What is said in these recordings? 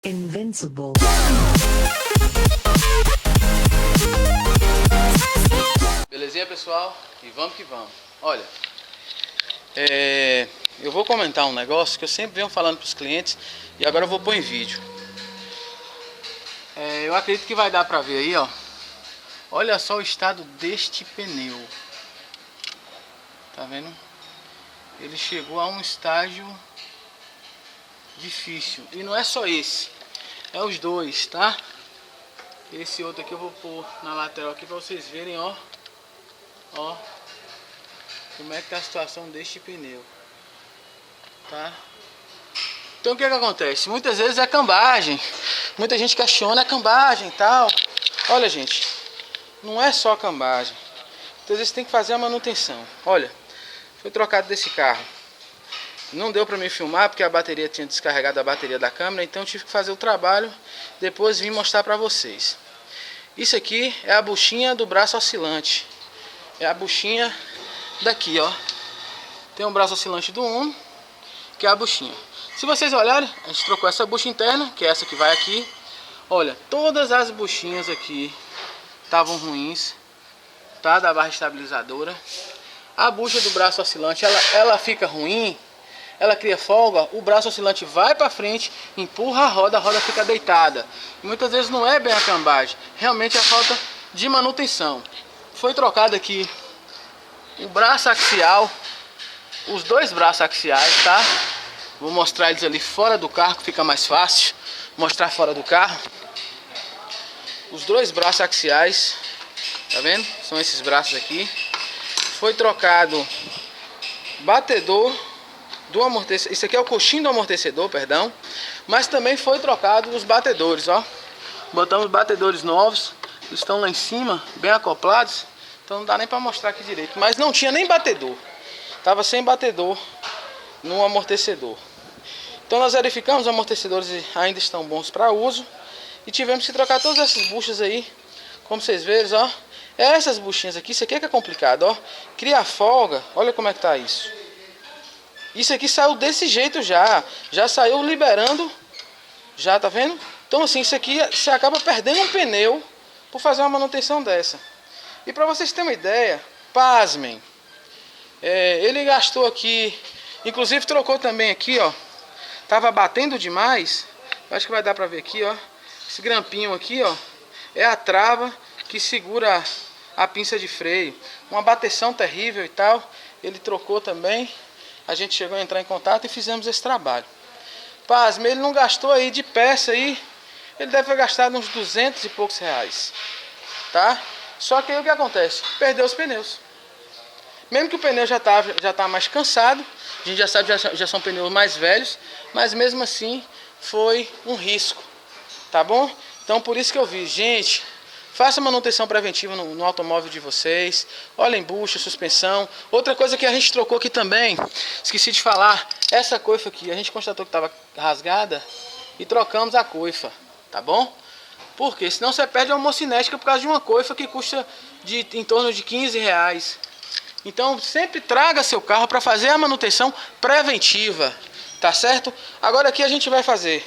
Invincible. Belezinha, pessoal? E vamos que vamos. Olha, eu vou comentar um negócio que eu sempre venho falando para os clientes e agora eu vou pôr em vídeo. Eu acredito que vai dar para ver aí, ó. Olha só o estado deste pneu. Tá vendo? Ele chegou a um estágio difícil. E não é só esse, é os dois, tá? Esse outro aqui eu vou pôr na lateral aqui para vocês verem, ó. Ó, como é que tá a situação deste pneu, tá? Então o que acontece? Muitas vezes é cambagem. Muita gente questiona a cambagem e tal. Olha, gente, não é só cambagem. Muitas vezes tem que fazer a manutenção. Olha, foi trocado desse carro. Não deu para me filmar porque a bateria tinha descarregado a bateria da câmera, então eu tive que fazer o trabalho, depois vim mostrar para vocês. Isso aqui é a buchinha do braço oscilante. É a buchinha daqui, ó. Tem um braço oscilante do Uno, que é a buchinha. Se vocês olharem, a gente trocou essa bucha interna, que é essa que vai aqui. Olha, todas as buchinhas aqui estavam ruins, tá? Da barra estabilizadora. A bucha do braço oscilante, ela fica ruim, ela cria folga, o braço oscilante vai para frente, empurra a roda fica deitada. E muitas vezes não é bem a cambagem, realmente é a falta de manutenção. Foi trocado aqui o braço axial, os dois braços axiais, tá? Vou mostrar eles ali fora do carro, que fica mais fácil mostrar fora do carro. Os dois braços axiais, tá vendo? São esses braços aqui. Foi trocado batedor do amortecedor, isso aqui é o coxinho do amortecedor, perdão. Mas também foi trocado os batedores, ó. Botamos batedores novos, eles estão lá em cima, bem acoplados. Então não dá nem para mostrar aqui direito. Mas não tinha nem batedor, tava sem batedor no amortecedor. Então nós verificamos, os amortecedores ainda estão bons para uso. E tivemos que trocar todas essas buchas aí, como vocês veem, ó. Essas buchinhas aqui, isso aqui é que é complicado, ó. Cria folga, olha como é que tá isso. Isso aqui saiu desse jeito já saiu liberando, já tá vendo? Então assim, isso aqui você acaba perdendo um pneu por fazer uma manutenção dessa. E para vocês terem uma ideia, pasmem, ele gastou aqui, inclusive trocou também aqui, ó. Tava batendo demais, acho que vai dar para ver aqui, ó. Esse grampinho aqui, ó, é a trava que segura a pinça de freio. Uma bateção terrível e tal, ele trocou também. A gente chegou a entrar em contato e fizemos esse trabalho. Pasme, ele não gastou aí de peça aí, ele deve ter gastado uns 200 e poucos reais, tá? Só que aí o que acontece? Perdeu os pneus. Mesmo que o pneu já tá mais cansado, a gente já sabe, já são pneus mais velhos, mas mesmo assim foi um risco, tá bom? Então por isso que eu vi, gente, faça manutenção preventiva no automóvel de vocês. Olhem bucha, suspensão. Outra coisa que a gente trocou aqui também, esqueci de falar, essa coifa aqui, a gente constatou que estava rasgada e trocamos a coifa, tá bom? Porque senão você perde a homocinética por causa de uma coifa que custa em torno de 15 reais. Então sempre traga seu carro para fazer a manutenção preventiva, tá certo? Agora aqui a gente vai fazer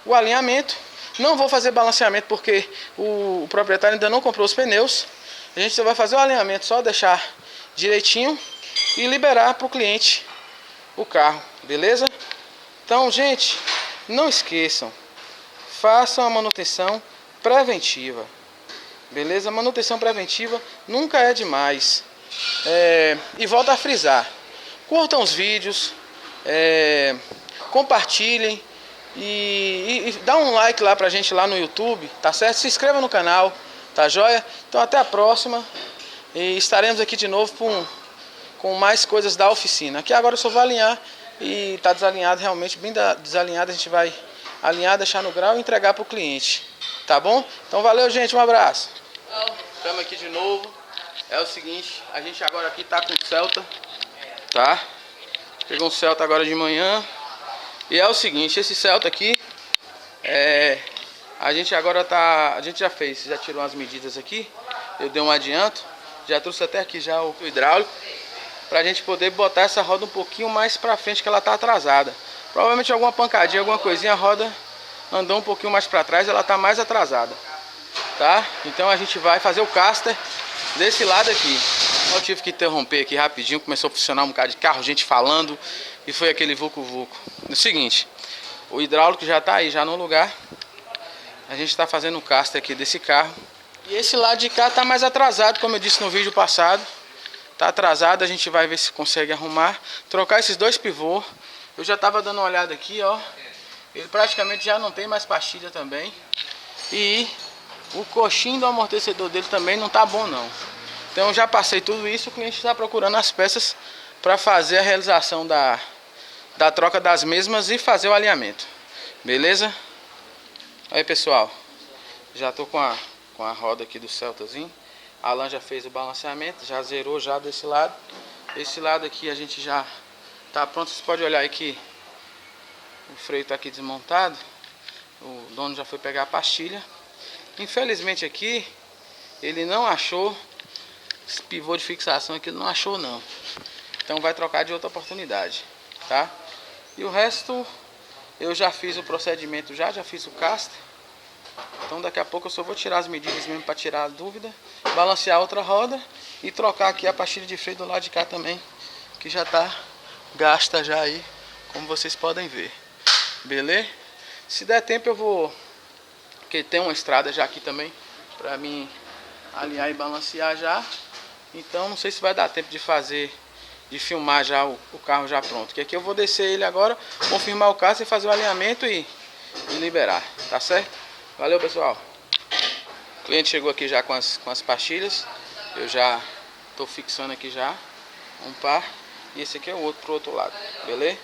o alinhamento. Não vou fazer balanceamento porque o proprietário ainda não comprou os pneus. A gente só vai fazer o alinhamento, só deixar direitinho e liberar para o cliente o carro, beleza? Então, gente, não esqueçam, façam a manutenção preventiva, beleza? Manutenção preventiva nunca é demais. E volto a frisar, curtam os vídeos, compartilhem. E dá um like lá pra gente lá no YouTube, tá certo? Se inscreva no canal, tá joia? Então até a próxima. E estaremos aqui de novo com mais coisas da oficina. Aqui agora eu só vou alinhar e tá desalinhado, realmente bem desalinhado. A gente vai alinhar, deixar no grau e entregar pro cliente, tá bom? Então valeu, gente, um abraço. Estamos aqui de novo. É o seguinte, a gente agora aqui tá com o Celta, tá? Pegou um Celta agora de manhã. E é o seguinte, esse Celta aqui, a gente já tirou as medidas aqui, eu dei um adianto, já trouxe até aqui já o hidráulico, pra gente poder botar essa roda um pouquinho mais pra frente, que ela tá atrasada. Provavelmente alguma pancadinha, alguma coisinha, a roda andou um pouquinho mais para trás, ela tá mais atrasada, tá? Então a gente vai fazer o caster desse lado aqui. Eu tive que interromper aqui rapidinho, começou a funcionar um bocado de carro, gente falando, e foi aquele vucu-vucu. É o seguinte, o hidráulico já tá aí, já no lugar. A gente está fazendo o caster aqui desse carro. E esse lado de cá tá mais atrasado, como eu disse no vídeo passado. Tá atrasado, a gente vai ver se consegue arrumar. Trocar esses dois pivôs. Eu já tava dando uma olhada aqui, ó. Ele praticamente já não tem mais pastilha também. E o coxinho do amortecedor dele também não tá bom não. Então eu já passei tudo isso, o cliente está procurando as peças para fazer a realização da troca das mesmas e fazer o alinhamento. Beleza? Aí pessoal, já tô com a roda aqui do Celtazinho. Alan já fez o balanceamento, já zerou já desse lado. Esse lado aqui a gente já tá pronto. Você pode olhar aí que o freio tá aqui desmontado. O dono já foi pegar a pastilha. Infelizmente aqui ele não achou esse pivô de fixação aqui, ele não achou não. Então vai trocar de outra oportunidade, tá? E o resto eu já fiz o procedimento, já fiz o caster. Então daqui a pouco eu só vou tirar as medidas mesmo para tirar a dúvida, balancear outra roda e trocar aqui a pastilha de freio do lado de cá também, que já tá gasta já aí, como vocês podem ver. Beleza? Se der tempo eu vou, porque tem uma estrada já aqui também para mim alinhar e balancear já. Então não sei se vai dar tempo de filmar já o carro já pronto. Que aqui eu vou descer ele agora, confirmar o carro e fazer o alinhamento e liberar, tá certo? Valeu pessoal. O cliente chegou aqui já com as pastilhas. Eu já tô fixando aqui já um par. E esse aqui é o outro pro outro lado, beleza?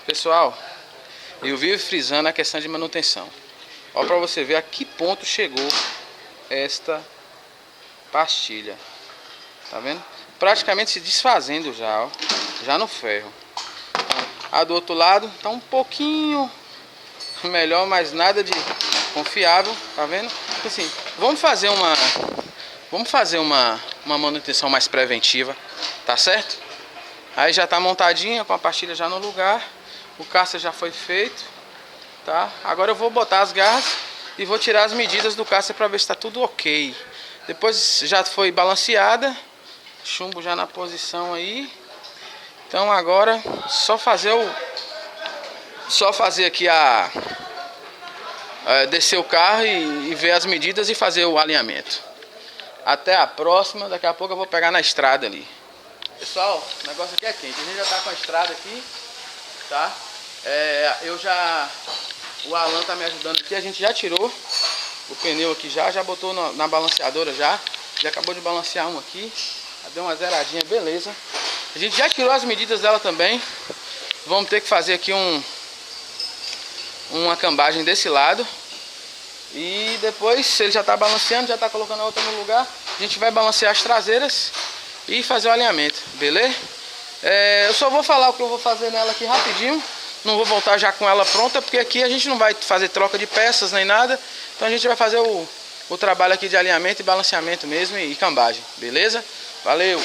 Pessoal, eu vivo frisando a questão de manutenção. Ó, pra você ver a que ponto chegou esta pastilha. Tá vendo? Praticamente se desfazendo já, ó. Já no ferro. A do outro lado tá um pouquinho melhor, mas nada de confiável, tá vendo? Assim, vamos fazer uma manutenção mais preventiva, tá certo? Aí já tá montadinha com a pastilha já no lugar. O caster já foi feito, tá? Agora eu vou botar as garras e vou tirar as medidas do caster para ver se tá tudo ok. Depois já foi balanceada, chumbo já na posição aí. Então agora só fazer aqui descer o carro e ver as medidas e fazer o alinhamento. Até a próxima, daqui a pouco eu vou pegar na estrada ali. Pessoal, o negócio aqui é quente, a gente já tá com a estrada aqui, tá? O Alan tá me ajudando aqui, a gente já tirou o pneu aqui já botou na balanceadora já acabou de balancear um aqui, já deu uma zeradinha, beleza. A gente já tirou as medidas dela também, vamos ter que fazer aqui uma cambagem desse lado. E depois ele já está balanceando, já está colocando a outra no lugar. A gente vai balancear as traseiras e fazer o alinhamento, beleza? Eu só vou falar o que eu vou fazer nela aqui rapidinho. Não vou voltar já com ela pronta, porque aqui a gente não vai fazer troca de peças nem nada. Então a gente vai fazer o trabalho aqui de alinhamento e balanceamento mesmo e cambagem, beleza? Valeu!